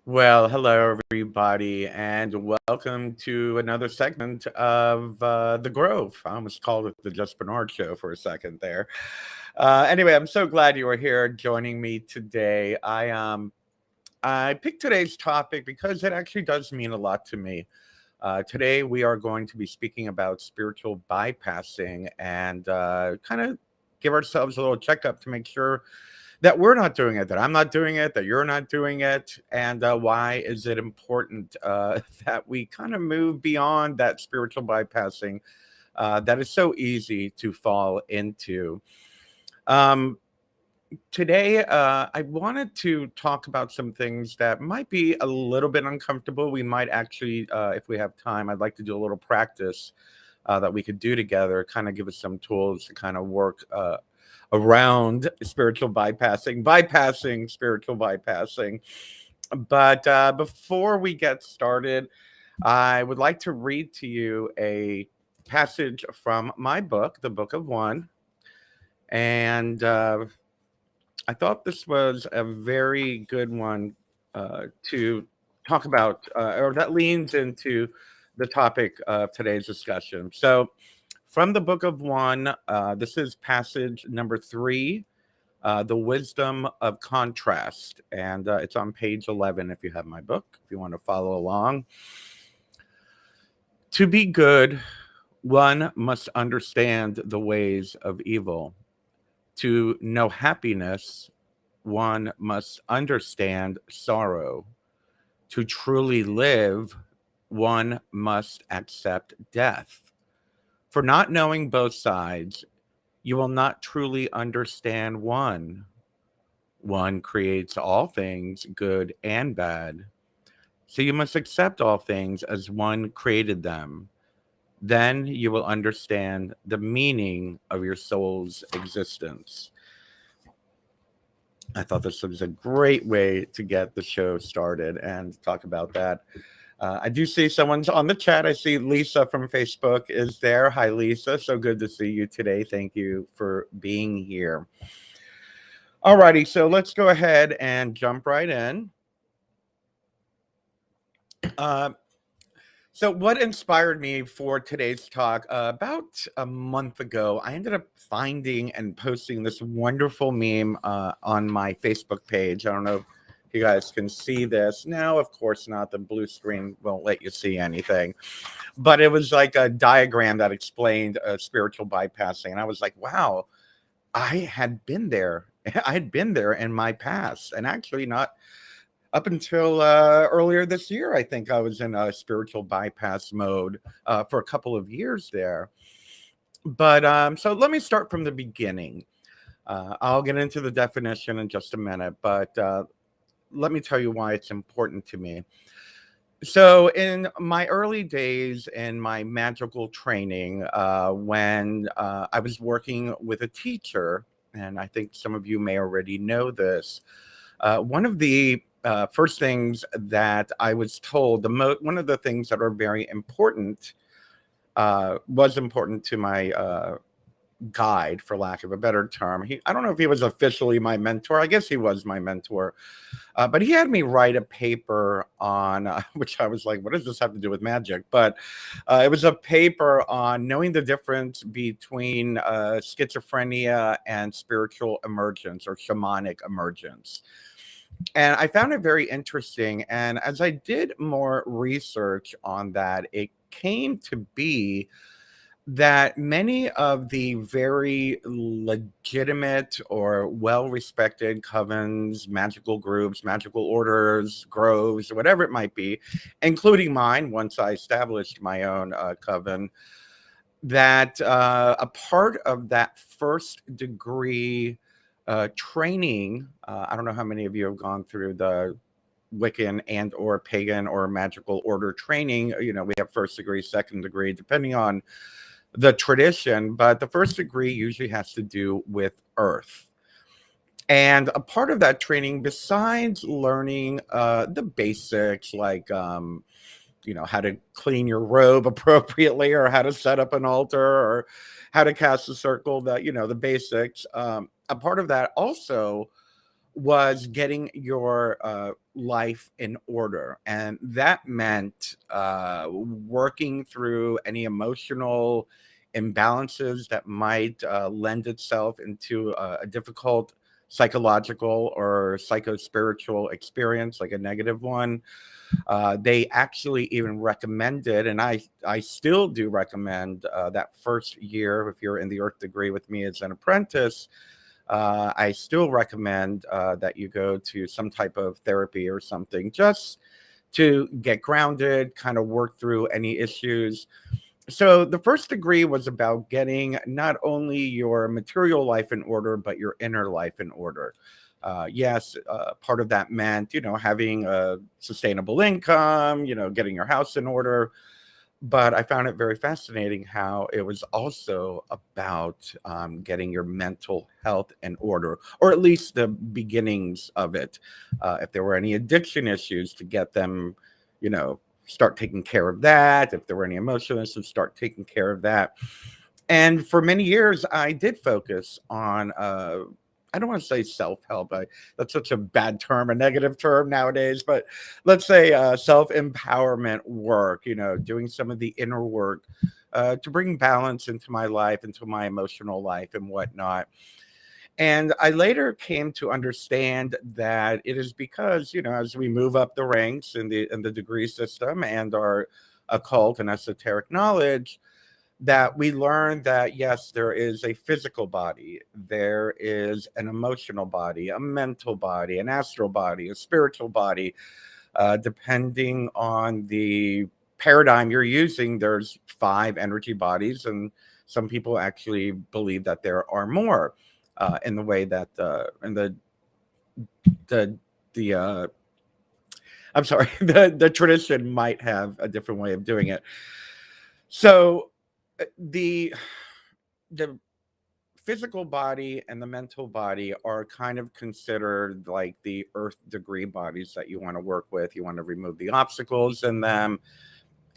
Well, hello, everybody, and welcome to another segment of The Grove. I almost called it the Just Bernard Show for a second there. Anyway, I'm so glad you are here joining me today. I picked today's topic because it actually does mean a lot to me. Today, we are going to be speaking about spiritual bypassing and kind of give ourselves a little checkup to make sure that we're not doing it, that I'm not doing it, that you're not doing it, and why is it important that we kind of move beyond that spiritual bypassing that is so easy to fall into. Um, Today, I wanted to talk about some things that might be a little bit uncomfortable. We might actually, if we have time, I'd like to do a little practice that we could do together, kind of give us some tools to kind of work around spiritual bypassing spiritual bypassing. But before we get started, I would like to read to you a passage from my book, The Book of One. And I thought this was a very good one to talk about, or that leans into the topic of today's discussion. So, from the Book of One, this is passage number 3, The Wisdom of Contrast. And it's on page 11 if you have my book, if you want to follow along. To be good, one must understand the ways of evil. To know happiness, one must understand sorrow. To truly live, one must accept death. For not knowing both sides, you will not truly understand one. One creates all things, good and bad. So you must accept all things as one created them. Then you will understand the meaning of your soul's existence. I thought this was a great way to get the show started and talk about that. I do see someone's on the chat. I see Lisa from Facebook is there. Hi, Lisa. So good to see you today. Thank you for being here. Alrighty, so let's go ahead and jump right in. Uh, so, what inspired me for today's talk? About a month ago, I ended up finding and posting this wonderful meme on my Facebook page. I don't know if you guys can see this. Now, of course not. The blue screen won't let you see anything. But it was like a diagram that explained spiritual bypassing. And I was like, wow, I had been there. I had been there in my past. And actually, not up until earlier this year, I think I was in a spiritual bypass mode for a couple of years there. But so let me start from the beginning. I'll get into the definition in just a minute, but let me tell you why it's important to me. So, in my early days in my magical training, when I was working with a teacher, and I think some of you may already know this, one of the first things that I was told, one of the things that are very important, was important to my guide, for lack of a better term. I don't know if he was officially my mentor. I guess he was my mentor. But he had me write a paper on, which I was like, what does this have to do with magic? But it was a paper on knowing the difference between schizophrenia and spiritual emergence or shamanic emergence. And I found it very interesting. And as I did more research on that, it came to be that many of the very legitimate or well-respected covens, magical groups, magical orders, groves, whatever it might be, including mine once I established my own coven, that a part of that first degree training, I don't know how many of you have gone through the Wiccan and or pagan or magical order training. You know, we have first degree, second degree, depending on the tradition, but the first degree usually has to do with earth. And a part of that training, besides learning the basics like how to clean your robe appropriately, or how to set up an altar, or how to cast a circle, the basics, a part of that also was getting your life in order. And that meant working through any emotional imbalances that might lend itself into a difficult psychological or psycho-spiritual experience, like a negative one. They actually even recommended, and I still do recommend that first year, if you're in the Earth degree with me as an apprentice, I still recommend that you go to some type of therapy or something, just to get grounded, kind of work through any issues. So the first degree was about getting not only your material life in order, but your inner life in order. Yes, part of that meant, having a sustainable income, getting your house in order. But I found it very fascinating how it was also about getting your mental health in order, or at least the beginnings of it. If there were any addiction issues, to get them, start taking care of that. If there were any emotional issues, start taking care of that. And for many years, I did focus on, I don't want to say self-help. That's such a bad term, a negative term nowadays, but let's say self-empowerment work, doing some of the inner work to bring balance into my life, into my emotional life and whatnot. And I later came to understand that it is because, as we move up the ranks in the degree system and our occult and esoteric knowledge, that we learn that yes, there is a physical body, there is an emotional body, a mental body, an astral body, a spiritual body. Depending on the paradigm you're using, there's 5 energy bodies, and some people actually believe that there are more. In the way that in the I'm sorry, the tradition might have a different way of doing it. So the the physical body and the mental body are kind of considered like the earth degree bodies that you want to work with. You want to remove the obstacles in them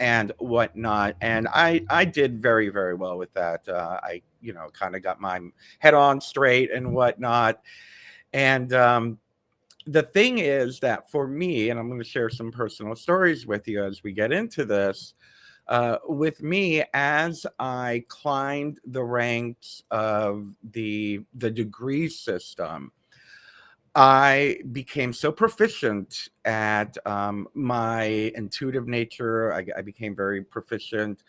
and whatnot. And I did very, very well with that. I, kind of got my head on straight and whatnot. And the thing is that for me, and I'm going to share some personal stories with you as we get into this. With me, as I climbed the ranks of the degree system, I became so proficient at my intuitive nature. I became very proficient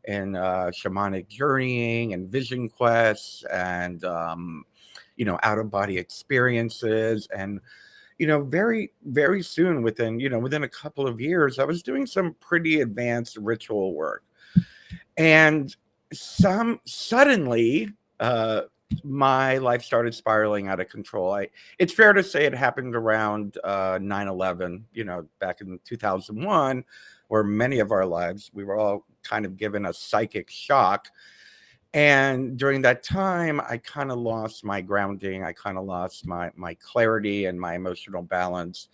in shamanic journeying and vision quests and out of body experiences. And very, very soon, within a couple of years, I was doing some pretty advanced ritual work. And suddenly, my life started spiraling out of control. It's fair to say it happened around 9/11, back in 2001, where many of our lives, we were all kind of given a psychic shock. And during that time, I kind of lost my grounding. I kind of lost my clarity and my emotional balance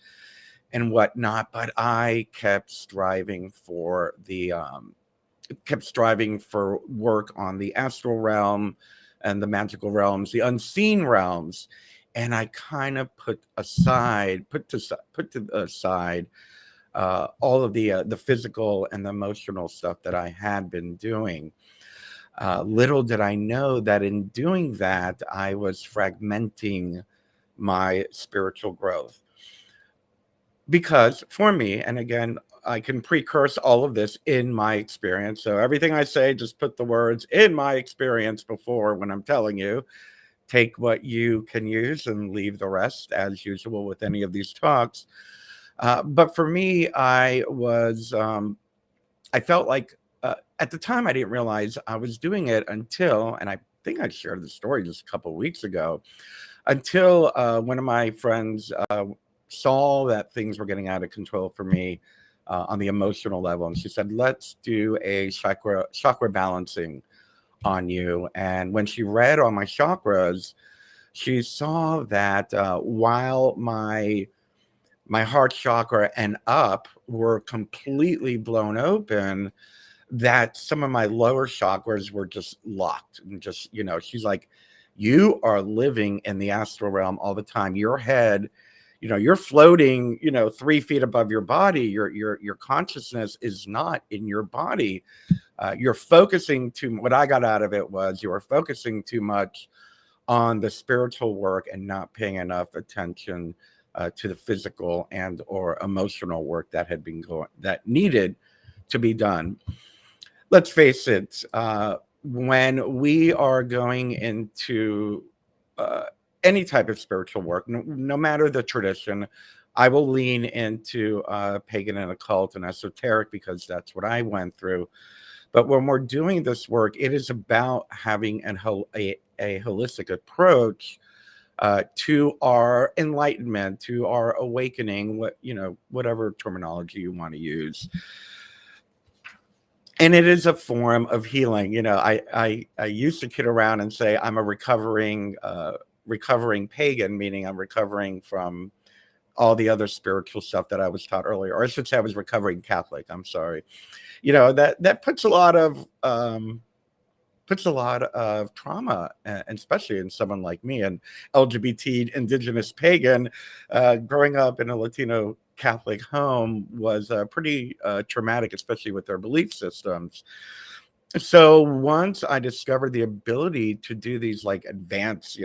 and whatnot. But I kept striving for work on the astral realm and the magical realms, the unseen realms. And I kind of put to the side all of the physical and the emotional stuff that I had been doing. Little did I know that in doing that, I was fragmenting my spiritual growth. Because for me, and again, I can precurse all of this in my experience. So everything I say, just put the words "in my experience" before when I'm telling you. Take what you can use and leave the rest, as usual with any of these talks. But for me, I felt like at the time I didn't realize I was doing it until, and I think I shared the story just a couple of weeks ago, until one of my friends saw that things were getting out of control for me on the emotional level, and she said, "Let's do a chakra balancing on you." And when she read on my chakras, she saw that while my heart chakra and up were completely blown open, that some of my lower chakras were just locked and just, she's like, You are living in the astral realm all the time. Your head, you're floating, 3 feet above your body. Your consciousness is not in your body. You're focusing what I got out of it was you were focusing too much on the spiritual work and not paying enough attention to the physical and or emotional work that needed to be done. Let's face it, when we are going into any type of spiritual work, no matter the tradition, I will lean into pagan and occult and esoteric because that's what I went through. But when we're doing this work, it is about having a holistic approach to our enlightenment, to our awakening, whatever terminology you want to use. And it is a form of healing. I used to kid around and say I'm a recovering pagan, meaning I'm recovering from all the other spiritual stuff that I was taught earlier, or I should say I was recovering Catholic. I'm sorry. That puts a lot of trauma, and especially in someone like me, an LGBT indigenous pagan, growing up in a Latino Catholic home was pretty traumatic, especially with their belief systems. So once I discovered the ability to do these like advanced,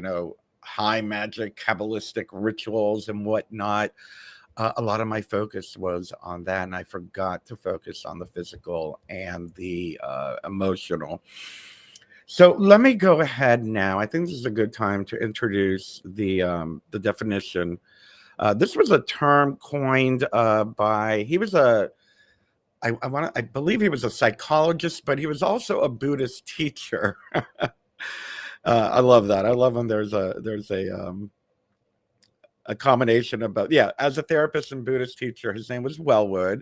high magic, Kabbalistic rituals and whatnot, a lot of my focus was on that, and I forgot to focus on the physical and the emotional. So let me go ahead now. I think this is a good time to introduce the definition. This was a term coined by, I believe he was a psychologist, but he was also a Buddhist teacher. I love that. I love when there's a combination of both. Yeah, as a therapist and Buddhist teacher, his name was Welwood.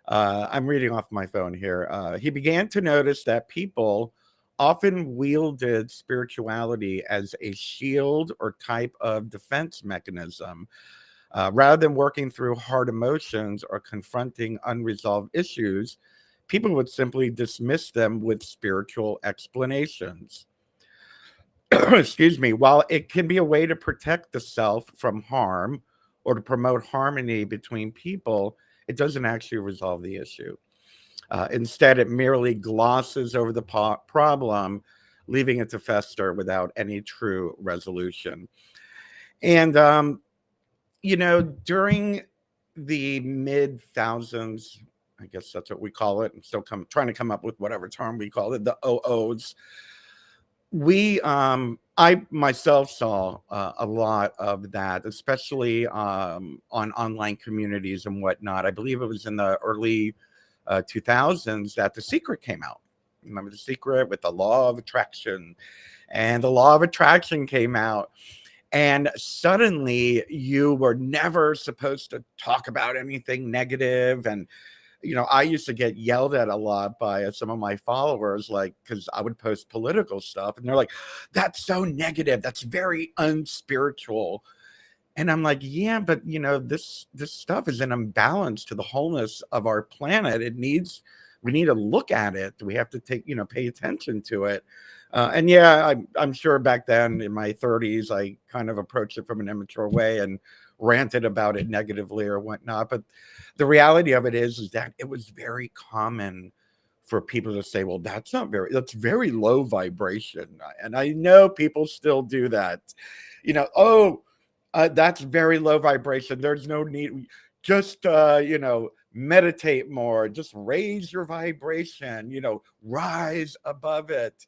I'm reading off my phone here. He began to notice that people often wielded spirituality as a shield or type of defense mechanism. Rather than working through hard emotions or confronting unresolved issues, people would simply dismiss them with spiritual explanations. Excuse me. While it can be a way to protect the self from harm or to promote harmony between people, it doesn't actually resolve the issue. Instead, it merely glosses over the problem, leaving it to fester without any true resolution. And, during the mid thousands, I guess that's what we call it. I'm still trying to come up with whatever term we call it, the OOs. I myself saw a lot of that, especially on online communities and whatnot. I believe it was in the early 2000s that The Secret came out. Remember The Secret with the law of attraction? And the law of attraction came out. And suddenly you were never supposed to talk about anything negative. And I used to get yelled at a lot by some of my followers, like, because I would post political stuff and they're like, that's so negative. That's very unspiritual. And I'm like, yeah, but this stuff is an imbalance to the wholeness of our planet. We need to look at it. We have to pay attention to it. And yeah, I'm sure back then in my 30s, I kind of approached it from an immature way and ranted about it negatively or whatnot. But the reality of it is that it was very common for people to say, well, that's very low vibration. And I know people still do that. That's very low vibration. There's no need. Just, meditate more. Just raise your vibration, rise above it,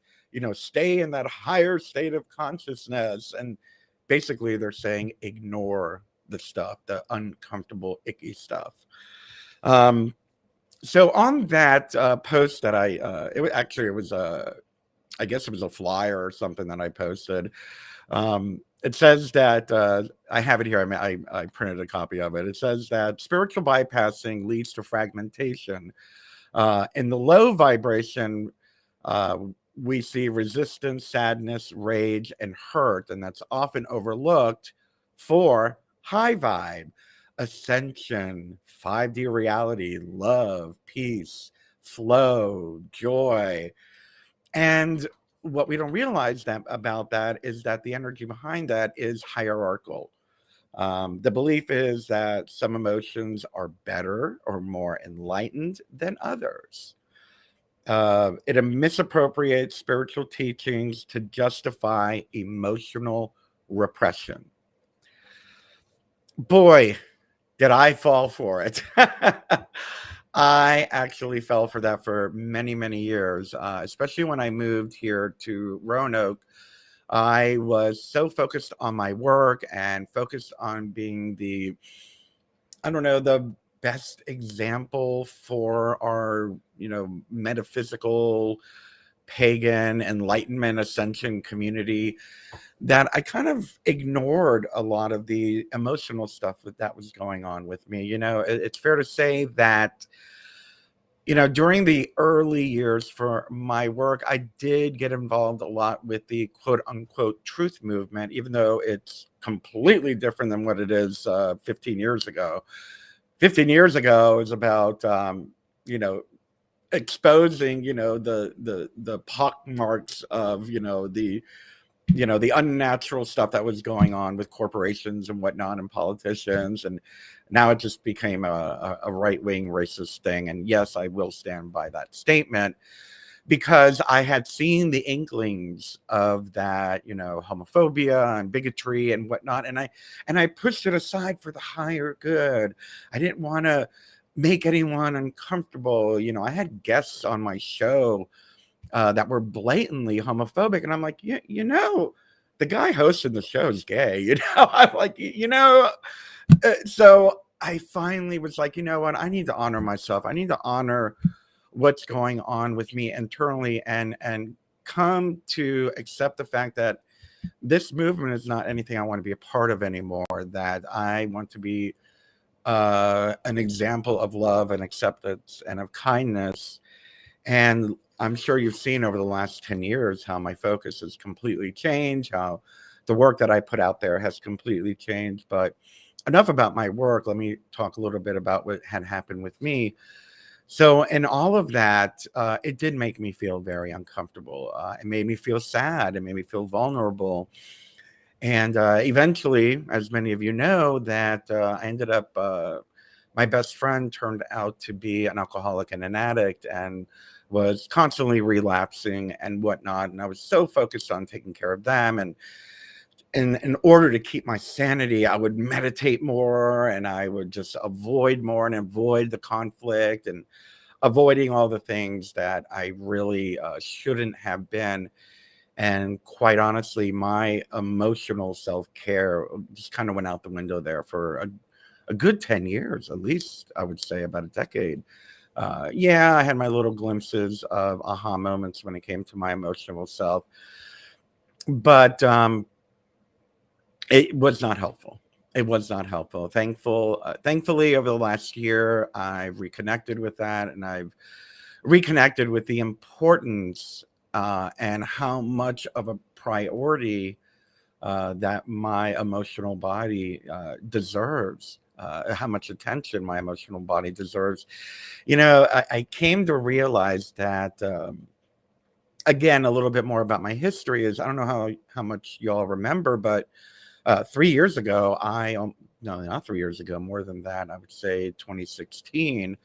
stay in that higher state of consciousness. And basically they're saying ignore the stuff, the uncomfortable, icky stuff. So on that post that I guess it was a flyer or something that I posted. It says that I have it here. I printed a copy of it. It says that spiritual bypassing leads to fragmentation. In the low vibration, we see resistance, sadness, rage, and hurt, and that's often overlooked for high vibe, ascension, 5D reality, love, peace, flow, joy. And what we don't realize that about that is that the energy behind that is hierarchical. The belief is that some emotions are better or more enlightened than others. It misappropriates spiritual teachings to justify emotional repression. Boy, did I fall for it. I actually fell for that for many, many years, especially when I moved here to Roanoke. I was so focused on my work and focused on being I don't know, the best example for our, metaphysical, pagan, enlightenment, ascension community, that I kind of ignored a lot of the emotional stuff that was going on with me. It's fair to say that during the early years for my work, I did get involved a lot with the quote unquote truth movement, even though it's completely different than what it is 15 years ago. 15 years ago is about, you know, exposing, the pock marks of, the unnatural stuff that was going on with corporations and whatnot and politicians. And now it just became a right-wing racist thing. And yes, I will stand by that statement because I had seen the inklings of that, homophobia and bigotry and whatnot. And I pushed it aside for the higher good. I didn't want to make anyone uncomfortable. I had guests on my show that were blatantly homophobic. And I'm like, the guy hosting the show is gay. I'm like, so I finally was like, you know what? I need to honor myself. I need to honor what's going on with me internally and come to accept the fact that this movement is not anything I want to be a part of anymore, that I want to be an example of love and acceptance and of kindness. And I'm sure you've seen over the last 10 years how my focus has completely changed, how the work that I put out there has completely changed. But enough about my work. Let me talk a little bit about what had happened with me. So in all of that, it did make me feel very uncomfortable. It made me feel sad. It made me feel vulnerable. And eventually, as many of you know, that I ended up, my best friend turned out to be an alcoholic and an addict and was constantly relapsing and whatnot. And I was so focused on taking care of them. And in order to keep my sanity, I would meditate more and I would just avoid more and avoid the conflict and avoiding all the things that I really shouldn't have been. And quite honestly, my emotional self-care just kind of went out the window there for a good 10 years, at least I would say about a decade. Yeah, I had my little glimpses of aha moments when it came to my emotional self, but it was not helpful. It was not helpful. Thankfully, over the last year, I've reconnected with that, and I've reconnected with the importance and how much of a priority that my emotional body deserves, how much attention my emotional body deserves. I came to realize that, again, a little bit more about my history is I don't know how much y'all remember, but 3 years ago, no, not 3 years ago, more than that, I would say 2016,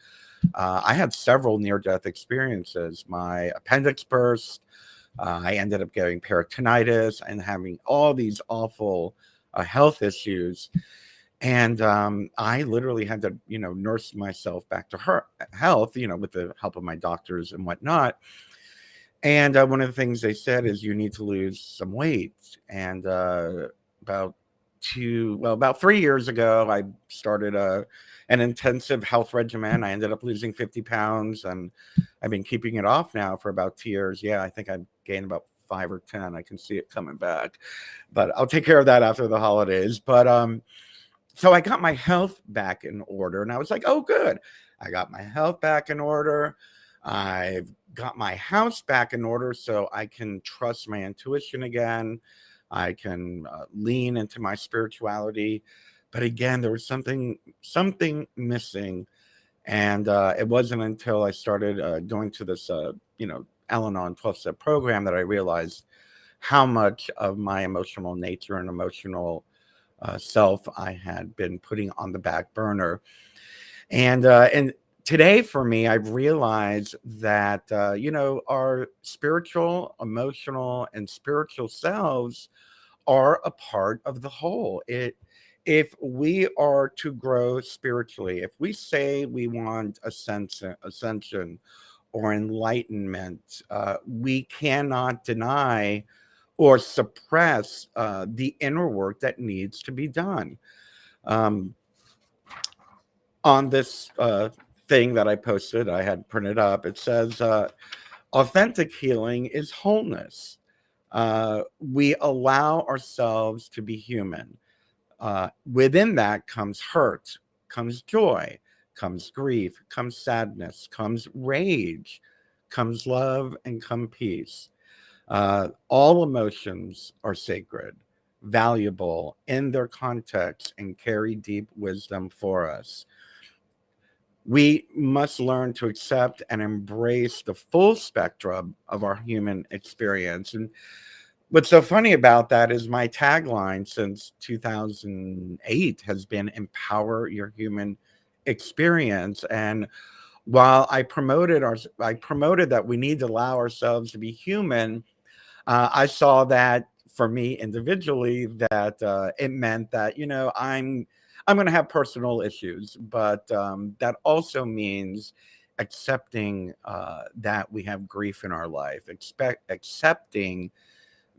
I had several near-death experiences. My appendix burst. I ended up getting peritonitis and having all these awful health issues. And I literally had to, nurse myself back to her health, with the help of my doctors and whatnot. And one of the things they said is you need to lose some weight. And about 3 years ago, I started an intensive health regimen. I ended up losing 50 pounds, and I've been keeping it off now for about 2 years. Yeah, I think I've gained about 5 or 10. I can see it coming back, but I'll take care of that after the holidays. But so I got my health back in order, and I was like, oh, good. I got my health back in order. I've got my house back in order so I can trust my intuition again. I can lean into my spirituality. But again, there was something missing. And it wasn't until I started going to this, Al-Anon 12-step program that I realized how much of my emotional nature and emotional self I had been putting on the back burner. And today for me, I've realized that, our spiritual, emotional, and spiritual selves are a part of the whole. If we are to grow spiritually, if we say we want ascension or enlightenment, we cannot deny or suppress the inner work that needs to be done. Um, on this thing that I posted, I had printed up, it says, authentic healing is wholeness. We allow ourselves to be human. Within that comes hurt, comes joy, comes grief, comes sadness, comes rage, comes love, and come peace. All emotions are sacred, valuable in their context, and carry deep wisdom for us. We must learn to accept and embrace the full spectrum of our human experience. And what's so funny about that is my tagline since 2008 has been empower your human experience. And while I promoted that we need to allow ourselves to be human, I saw that for me individually that it meant that I'm going to have personal issues, but that also means accepting that we have grief in our life, accepting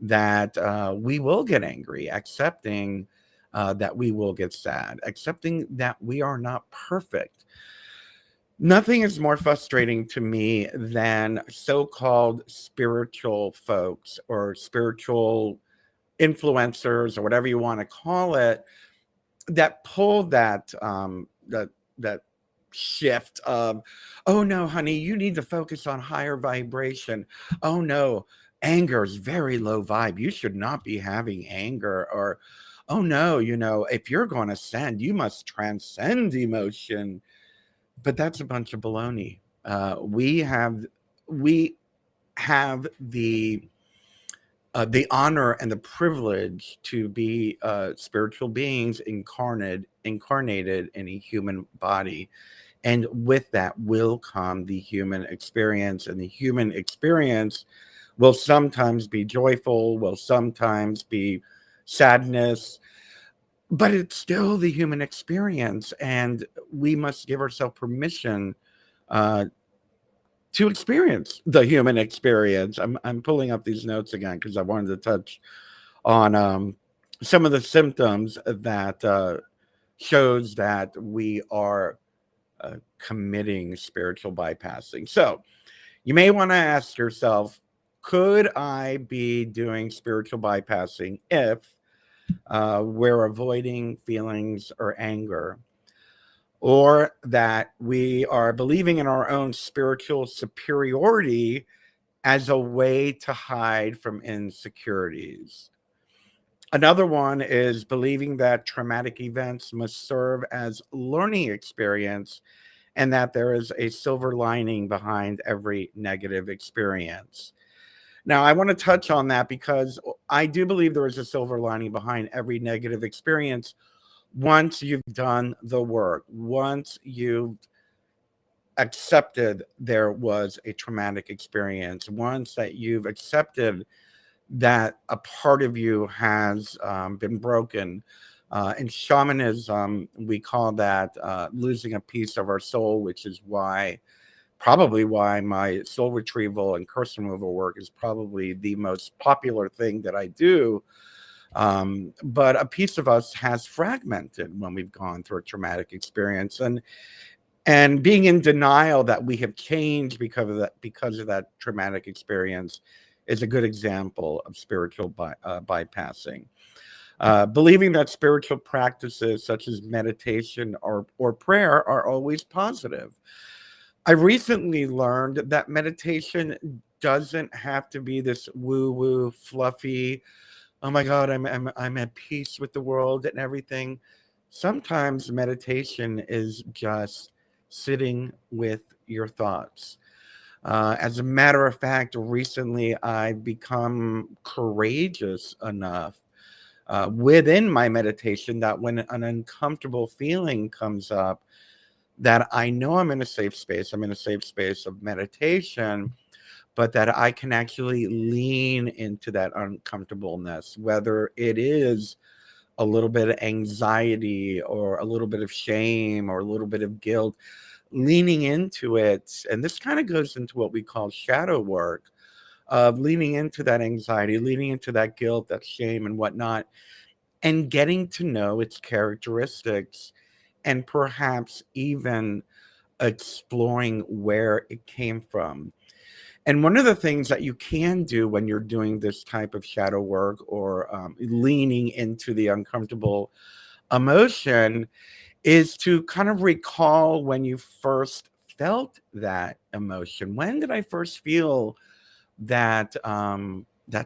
that we will get angry, accepting that we will get sad, accepting that we are not perfect. Nothing is more frustrating to me than so-called spiritual folks or spiritual influencers or whatever you want to call it that pull that shift of, oh no, honey, you need to focus on higher vibration. Oh no, anger is very low vibe. You should not be having anger. Or, oh no, if you're going to ascend, you must transcend emotion. But that's a bunch of baloney. We have the honor and the privilege to be spiritual beings incarnated in a human body, and with that will come the human experience. And the human experience will sometimes be joyful, will sometimes be sadness, but it's still the human experience, and we must give ourselves permission uh, to experience the human experience. I'm pulling up these notes again because I wanted to touch on some of the symptoms that shows that we are committing spiritual bypassing. So you may want to ask yourself, could I be doing spiritual bypassing if we're avoiding feelings or anger, or that we are believing in our own spiritual superiority as a way to hide from insecurities? Another one is believing that traumatic events must serve as learning experience and that there is a silver lining behind every negative experience. Now, I want to touch on that because I do believe there is a silver lining behind every negative experience once you've done the work, once you've accepted there was a traumatic experience, once that you've accepted that a part of you has been broken. In shamanism, we call that losing a piece of our soul, which is probably why my soul retrieval and curse removal work is probably the most popular thing that I do. But a piece of us has fragmented when we've gone through a traumatic experience, and being in denial that we have changed because of that traumatic experience is a good example of spiritual bypassing. Believing that spiritual practices such as meditation or prayer are always positive. I recently learned that meditation doesn't have to be this woo-woo, fluffy, oh my God, I'm at peace with the world and everything. Sometimes meditation is just sitting with your thoughts. As a matter of fact, recently I've become courageous enough within my meditation that when an uncomfortable feeling comes up, that I know I'm in a safe space. I'm in a safe space of meditation, but that I can actually lean into that uncomfortableness, whether it is a little bit of anxiety or a little bit of shame or a little bit of guilt, leaning into it. And this kind of goes into what we call shadow work of leaning into that anxiety, leaning into that guilt, that shame, and whatnot, and getting to know its characteristics and perhaps even exploring where it came from. And one of the things that you can do when you're doing this type of shadow work or leaning into the uncomfortable emotion is to kind of recall when you first felt that emotion. When did I first feel that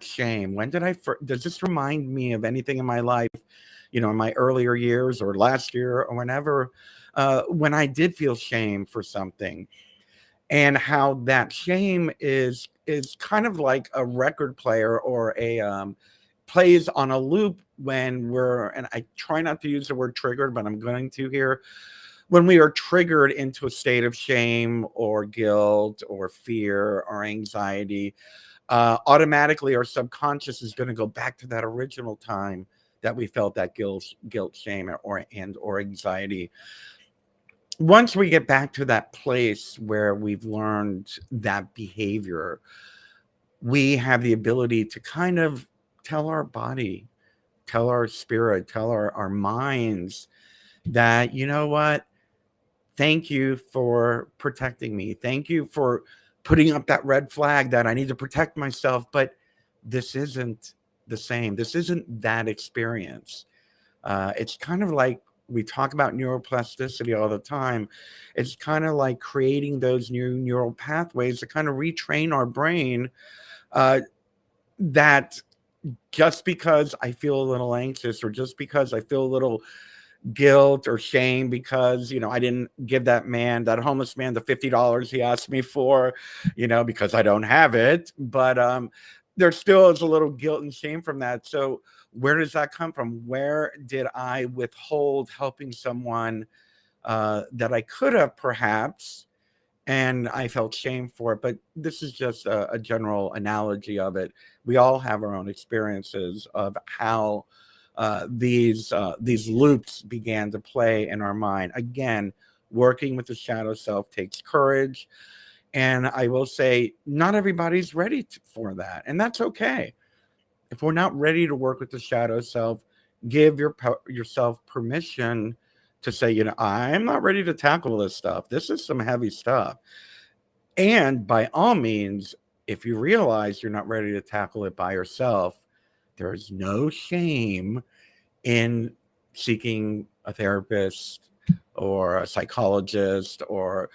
shame? When did does this remind me of anything in my life, in my earlier years or last year or whenever, when I did feel shame for something? And how that shame is kind of like a record player or a plays on a loop when we're, and I try not to use the word triggered, but I'm going to here, when we are triggered into a state of shame or guilt or fear or anxiety, automatically our subconscious is going to go back to that original time that we felt that guilt, shame, or anxiety. Once we get back to that place where we've learned that behavior, we have the ability to kind of tell our body, tell our spirit, tell our minds that, you know what, thank you for protecting me. Thank you for putting up that red flag that I need to protect myself. But this isn't the same. This isn't that experience. It's kind of like we talk about neuroplasticity all the time. It's kind of like creating those new neural pathways to kind of retrain our brain, that just because I feel a little anxious or just because I feel a little guilt or shame because I didn't give that homeless man, the $50 he asked me for, because I don't have it, but there still is a little guilt and shame from that. So where does that come from? Where did I withhold helping someone that I could have perhaps, and I felt shame for it? But this is just a general analogy of it. We all have our own experiences of how these loops began to play in our mind. Again, working with the shadow self takes courage, and I will say not everybody's ready for that, and that's okay. If we're not ready to work with the shadow self, give yourself permission to say, I'm not ready to tackle this stuff. This is some heavy stuff. And by all means, if you realize you're not ready to tackle it by yourself, there's no shame in seeking a therapist or a psychologist or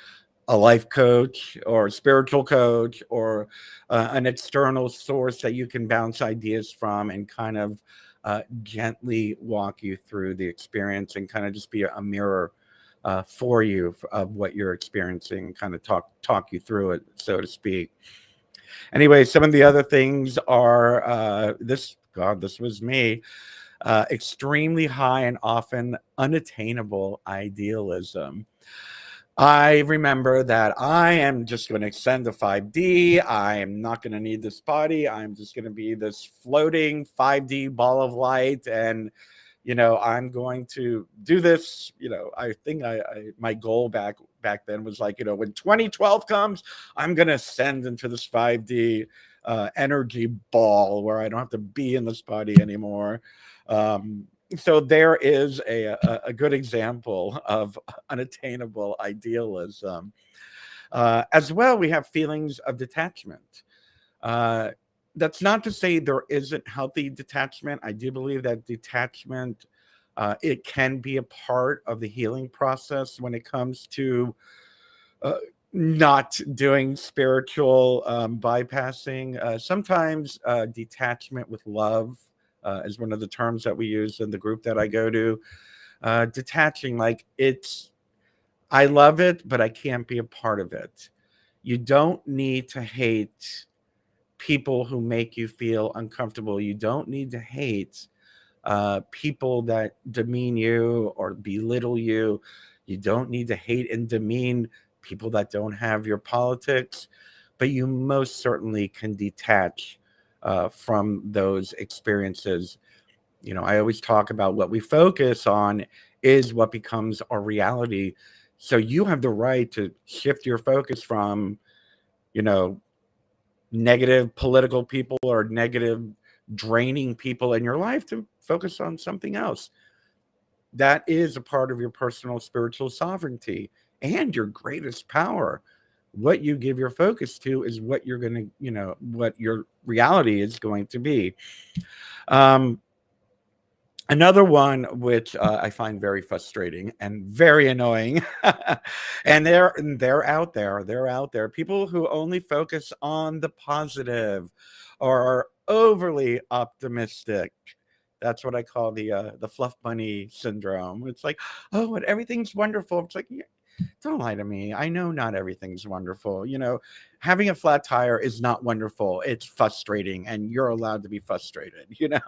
a life coach or a spiritual coach or an external source that you can bounce ideas from and kind of gently walk you through the experience and kind of just be a mirror for you of what you're experiencing, kind of talk you through it, so to speak. Anyway, some of the other things are this was me. Extremely high and often unattainable idealism. I remember that I am just going to ascend to 5D. I am not going to need this body. I'm just going to be this floating 5D ball of light. And, I'm going to do this. I think my goal back then was like, when 2012 comes, I'm going to ascend into this 5D energy ball where I don't have to be in this body anymore. So there is a good example of unattainable idealism. As well, we have feelings of detachment. That's not to say there isn't healthy detachment. I do believe that detachment, it can be a part of the healing process when it comes to uh, not doing spiritual bypassing. Sometimes detachment with love is one of the terms that we use in the group that I go to. Detaching, like I love it, but I can't be a part of it. You don't need to hate people who make you feel uncomfortable. You don't need to hate people that demean you or belittle you. You don't need to hate and demean people that don't have your politics, but you most certainly can detach from those experiences. You know, I always talk about what we focus on is what becomes our reality. So you have the right to shift your focus from, you know, negative political people or negative draining people in your life to focus on something else. That is a part of your personal spiritual sovereignty and your greatest power. What you give your focus to is what you're going to, you know, what your reality is going to be. Um, Another one which I find very frustrating and very annoying, and they're out there. They're out there. People who only focus on the positive or are overly optimistic. That's what I call the fluff bunny syndrome. It's like, oh, and everything's wonderful. It's like, yeah, don't lie to me. I know not everything's wonderful. You know, having a flat tire is not wonderful. It's frustrating, and you're allowed to be frustrated. You know.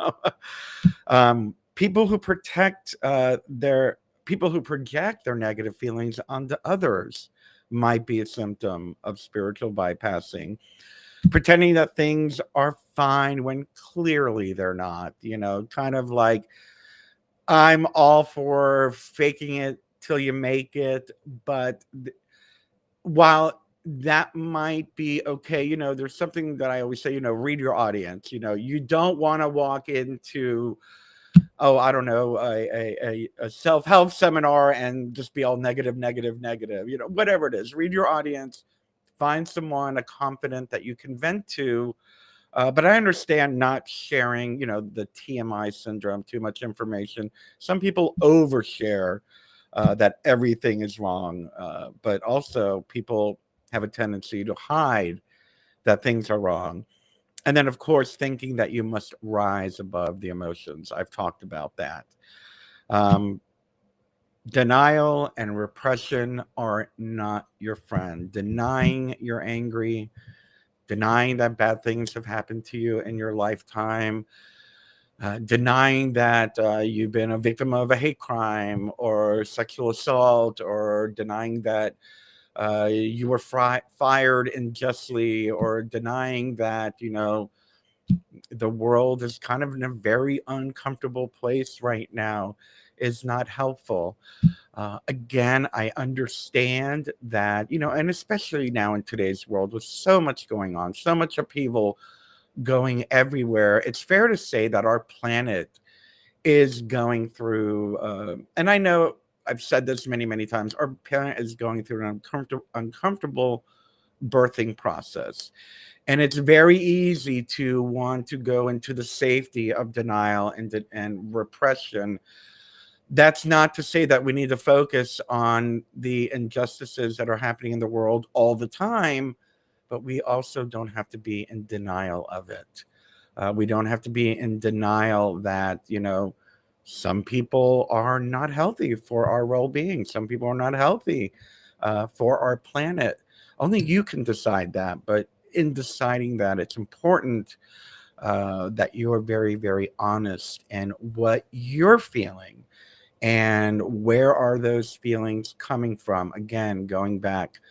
People who people who project their negative feelings onto others might be a symptom of spiritual bypassing, pretending that things are fine when clearly they're not. You know, kind of like, I'm all for faking it till you make it, but while that might be okay, you know, there's something that I always say, you know, read your audience. You know, you don't want to walk into, oh, I don't know, a self-help seminar and just be all negative, negative, negative, you know, whatever it is. Read your audience, find someone, a confidant that you can vent to. But I understand not sharing, you know, the TMI syndrome, too much information. Some people overshare that everything is wrong, but also people have a tendency to hide that things are wrong. And then, of course, thinking that you must rise above the emotions. I've talked about that. Um, Denial and repression are not your friend. Denying you're angry, denying that bad things have happened to you in your lifetime, denying that you've been a victim of a hate crime or sexual assault, or denying that you were fired unjustly, or denying that, you know, the world is kind of in a very uncomfortable place right now is not helpful. Again, I understand that, you know, and especially now in today's world with so much going on, so much upheaval going everywhere, it's fair to say that our planet is going through, and I know I've said this many, many times, our planet is going through an uncomfortable birthing process. And it's very easy to want to go into the safety of denial and repression. That's not to say that we need to focus on the injustices that are happening in the world all the time, but we also don't have to be in denial of it. We don't have to be in denial that, you know, some people are not healthy for our well-being. Some people are not healthy for our planet. Only you can decide that. But in deciding that, it's important that you are very, very honest in what you're feeling and where are those feelings coming from. Again, going back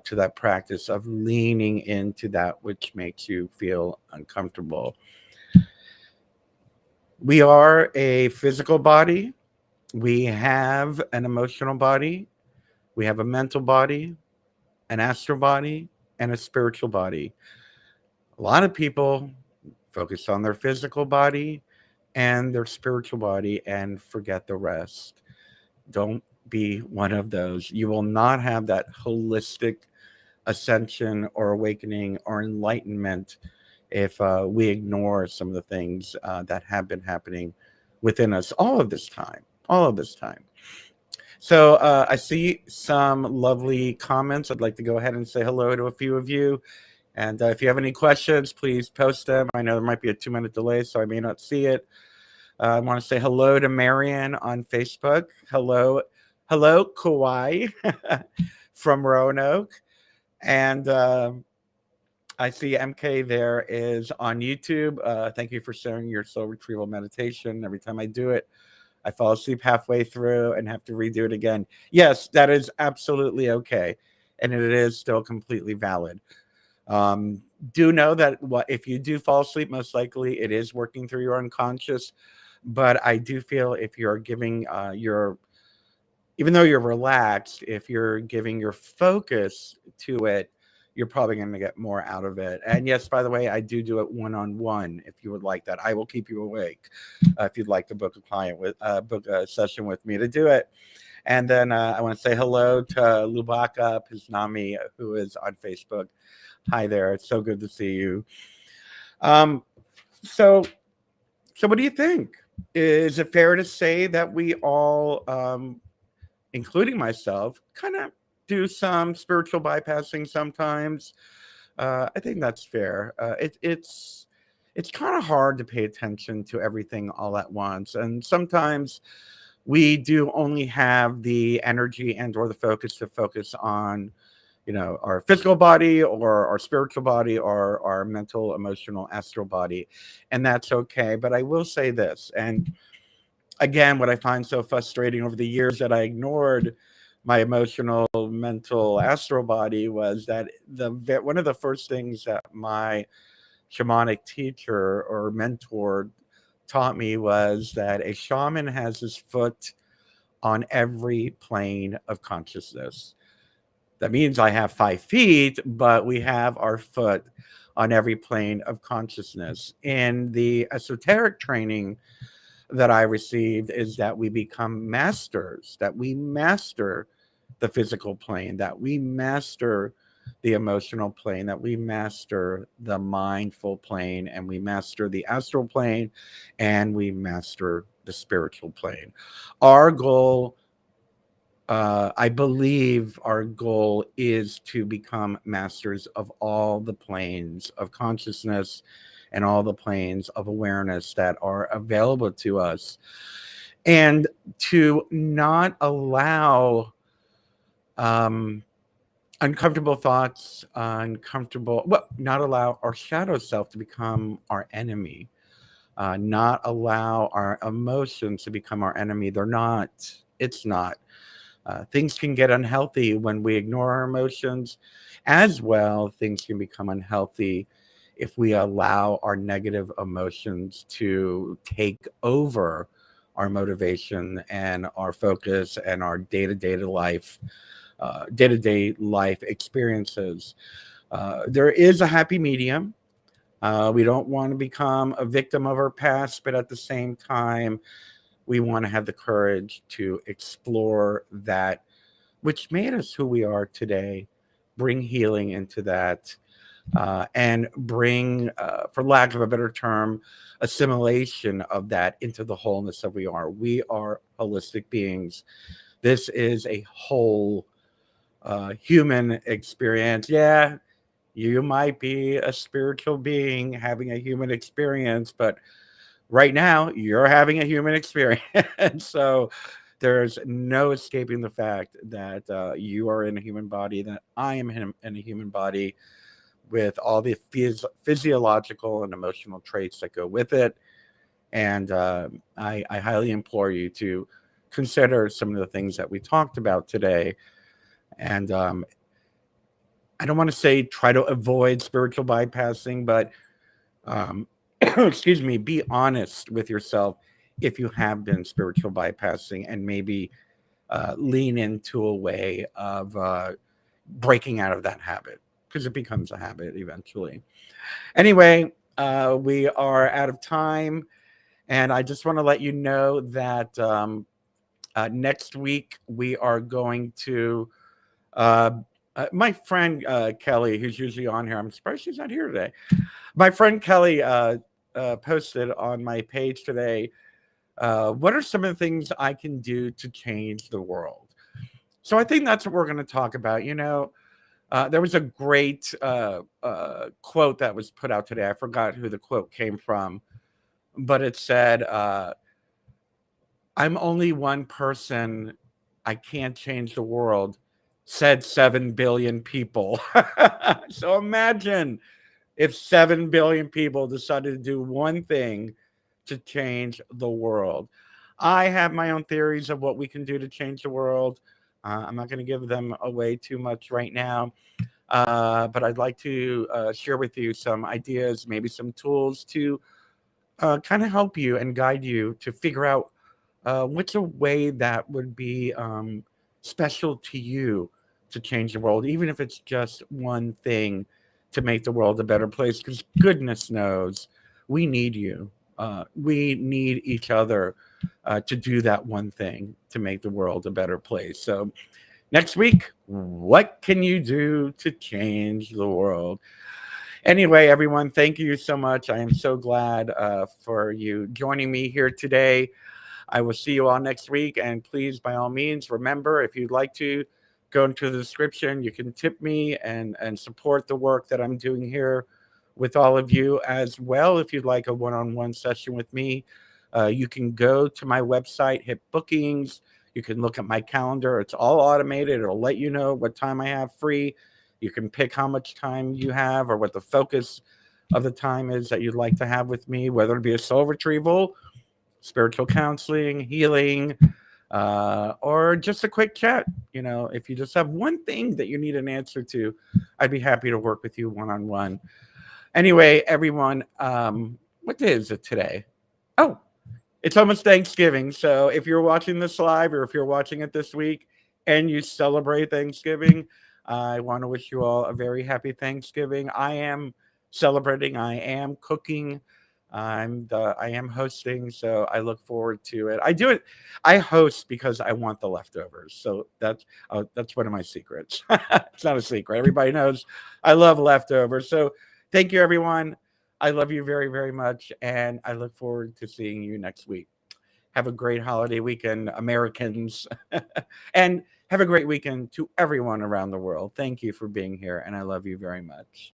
to that practice of leaning into that which makes you feel uncomfortable. We are a physical body. We have an emotional body. We have a mental body, an astral body, and a spiritual body. A lot of people focus on their physical body and their spiritual body and forget the rest. Don't be one of those. You will not have that holistic ascension or awakening or enlightenment if we ignore some of the things that have been happening within us all of this time. All of this time. So I see some lovely comments. I'd like to go ahead and say hello to a few of you. And if you have any questions, please post them. I know there might be a 2-minute delay, so I may not see it. I want to say hello to Marianne on Facebook. Hello, Kauai from Roanoke. And I see MK there is on YouTube. Thank you for sharing your soul retrieval meditation. Every time I do it, I fall asleep halfway through and have to redo it again. Yes, that is absolutely okay. And it is still completely valid. Um, do know that if you do fall asleep, most likely it is working through your unconscious. But I do feel if you're giving even though you're relaxed, if you're giving your focus to it, you're probably going to get more out of it. And yes, by the way, I do it one-on-one. If you would like that, I will keep you awake. If you'd like to book a book a session with me to do it. And then I want to say hello to Lubaka Piznami, who is on Facebook. Hi there. It's so good to see you. Um, so, so what do you think? Is it fair to say that we all, including myself, kind of do some spiritual bypassing sometimes? I think that's fair. It's kind of hard to pay attention to everything all at once, and sometimes we do only have the energy and or the focus to focus on our physical body or our spiritual body or our mental, emotional, astral body, and that's okay. But I will say this, and again, what I find so frustrating over the years that I ignored my emotional, mental, astral body was that one of the first things that my shamanic teacher or mentor taught me was that a shaman has his foot on every plane of consciousness. That means I have 5 feet, but we have our foot on every plane of consciousness. In the esoteric training that I received is that we become masters, that we master the physical plane, that we master the emotional plane, that we master the mindful plane, and we master the astral plane, and we master the spiritual plane. Our goal, I believe our goal is to become masters of all the planes of consciousness and all the planes of awareness that are available to us, and to not allow uncomfortable thoughts, not allow our shadow self to become our enemy, not allow our emotions to become our enemy. They're not. It's not. Things can get unhealthy when we ignore our emotions. As well, things can become unhealthy if we allow our negative emotions to take over our motivation and our focus and our day-to-day life experiences. There is a happy medium. We don't want to become a victim of our past, but at the same time, we want to have the courage to explore that which made us who we are today, bring healing into that, and bring, for lack of a better term, assimilation of that into the wholeness of we are. We are holistic beings. This is a whole human experience. Yeah, you might be a spiritual being having a human experience, but right now you're having a human experience. So there's no escaping the fact that you are in a human body, that I am in a human body with all the physiological and emotional traits that go with it. And I highly implore you to consider some of the things that we talked about today. And I don't want to say try to avoid spiritual bypassing, but excuse me, be honest with yourself if you have been spiritual bypassing, and maybe lean into a way of breaking out of that habit, because it becomes a habit eventually. Anyway, we are out of time, and I just want to let you know that next week we are going to uh, my friend Kelly, who's usually on here. I'm surprised she's not here today. My friend Kelly posted on my page today, what are some of the things I can do to change the world? So I think that's what we're going to talk about. There was a great quote that was put out today. I forgot who the quote came from, but it said, I'm only one person. I can't change the world. said 7 billion people. So imagine if 7 billion people decided to do one thing to change the world. I have my own theories of what we can do to change the world. I'm not going to give them away too much right now, but I'd like to share with you some ideas, maybe some tools to kind of help you and guide you to figure out what's a way that would be special to you to change the world, even if it's just one thing to make the world a better place. Because goodness knows we need you. We need each other to do that one thing to make the world a better place. So, next week, what can you do to change the world? Anyway, everyone, thank you so much. I am so glad for you joining me here today. I will see you all next week. And please, by all means, remember, if you'd like to go into the description, you can tip me and support the work that I'm doing here with all of you as well. If you'd like a one-on-one session with me, you can go to my website, hit bookings. You can look at my calendar. It's all automated. It'll let you know what time I have free. You can pick how much time you have or what the focus of the time is that you'd like to have with me, whether it be a soul retrieval, spiritual counseling, healing, or just a quick chat. You know, if you just have one thing that you need an answer to, I'd be happy to work with you one-on-one. Anyway, everyone, what day is it today? Oh, it's almost Thanksgiving. So if you're watching this live or if you're watching it this week and you celebrate Thanksgiving, I want to wish you all a very happy Thanksgiving. I am celebrating. I am cooking. I am hosting, so I look forward to it. I do it. I host because I want the leftovers. So that's one of my secrets. It's not a secret. Everybody knows I love leftovers. So thank you, everyone. I love you very, very much, and I look forward to seeing you next week. Have a great holiday weekend, Americans, and have a great weekend to everyone around the world. Thank you for being here, and I love you very much.